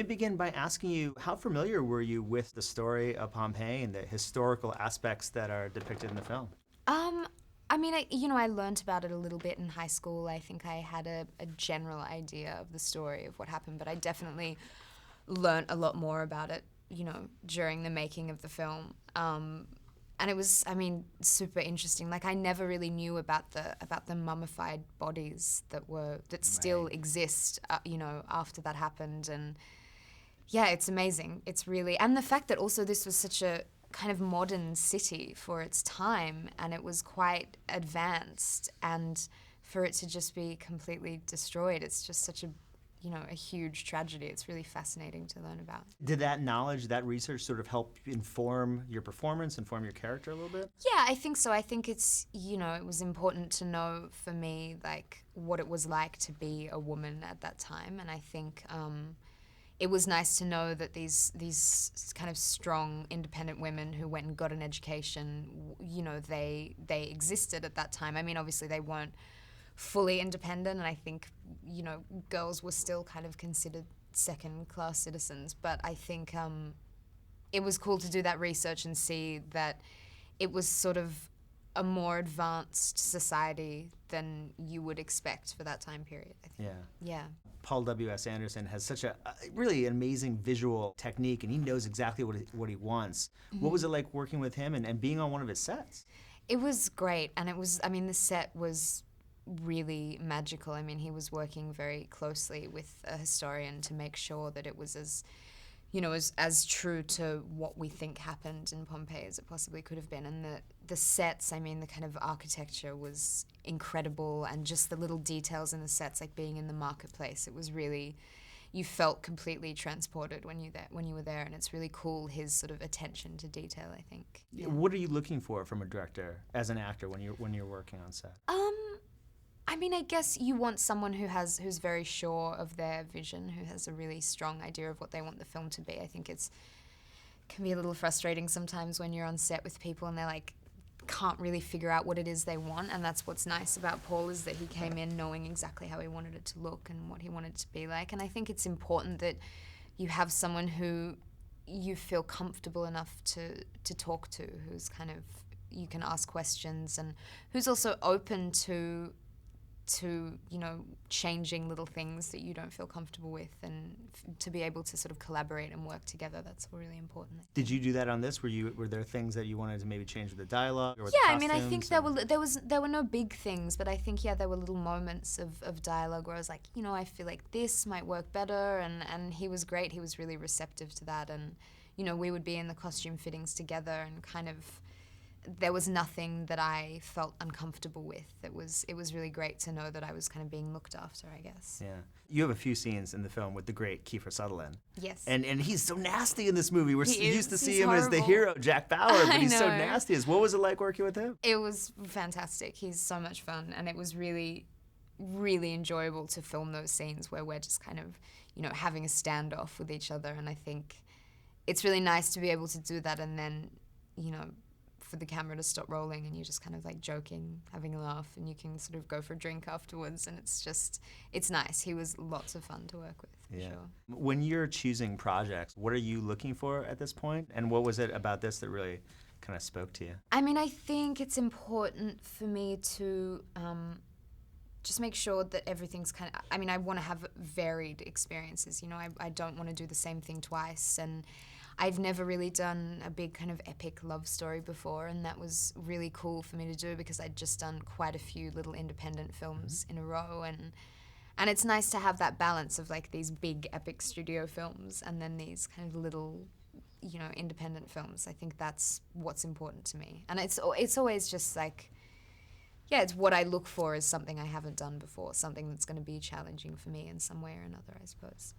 me begin by asking you, how familiar were you with the story of Pompeii and the historical aspects that are depicted in the film? I mean, I learnt about it a little bit in high school. I think I had a general idea of the story of what happened, but I definitely learnt a lot more about it, during the making of the film. And it was, super interesting. Like, I never really knew about the mummified bodies that still exist, after that happened. And yeah, it's amazing. It's really, and the fact that also this was such a kind of modern city for its time, and it was quite advanced, and for it to just be completely destroyed, it's just such a huge tragedy. It's really fascinating to learn about. Did that knowledge, that research sort of help inform your performance, inform your character a little bit? Yeah, I think so. I think it's, it was important to know for me, like, what it was like to be a woman at that time. And I think it was nice to know that these kind of strong, independent women who went and got an education, they existed at that time. I mean, obviously they weren't fully independent, and I think, girls were still kind of considered second-class citizens. But I think it was cool to do that research and see that it was sort of a more advanced society than you would expect for that time period, I think. Yeah. Paul W.S. Anderson has such a really amazing visual technique, and he knows exactly what he wants. Mm-hmm. What was it like working with him and being on one of his sets? It was great, and the set was really magical. I mean, he was working very closely with a historian to make sure that it was as true to what we think happened in Pompeii as it possibly could have been. And the sets, the kind of architecture was incredible, and just the little details in the sets, like being in the marketplace, it was really, you felt completely transported when you were there, and it's really cool, his sort of attention to detail, I think. Yeah. What are you looking for from a director as an actor when you're working on set? I guess you want someone who's very sure of their vision, who has a really strong idea of what they want the film to be. I think can be a little frustrating sometimes when you're on set with people and they're can't really figure out what it is they want. And that's what's nice about Paul, is that he came in knowing exactly how he wanted it to look and what he wanted it to be like. And I think it's important that you have someone who you feel comfortable enough to talk to, who's kind of, you can ask questions, and who's also open to changing little things that you don't feel comfortable with, and to be able to sort of collaborate and work together. That's really important. Did you do that on this? Were there things that you wanted to maybe change with the dialogue or with the costumes? I think there were no big things, but I think there were little moments of dialogue where I was like, I feel like this might work better, and he was great. He was really receptive to that, and we would be in the costume fittings together, and kind of there was nothing that I felt uncomfortable with. It was really great to know that I was kind of being looked after, I guess. Yeah. You have a few scenes in the film with the great Kiefer Sutherland. Yes. And he's so nasty in this movie. We're used to see him horrible. As the hero, Jack Bauer, but he's so nasty. What was it like working with him? It was fantastic. He's so much fun, and it was really, really enjoyable to film those scenes where we're just kind of, having a standoff with each other. And I think it's really nice to be able to do that, and then, for the camera to stop rolling and you're just kind of joking, having a laugh, and you can sort of go for a drink afterwards, and it's nice. He was lots of fun to work with, for sure. When you're choosing projects, what are you looking for at this point? And what was it about this that really kind of spoke to you? I think it's important for me to just make sure that everything's kind of, I want to have varied experiences. I don't want to do the same thing twice, and I've never really done a big kind of epic love story before, and that was really cool for me to do because I'd just done quite a few little independent films in a row, and it's nice to have that balance of these big epic studio films and then these kind of little, independent films. I think that's what's important to me, and it's always just it's what I look for, is something I haven't done before, something that's going to be challenging for me in some way or another, I suppose.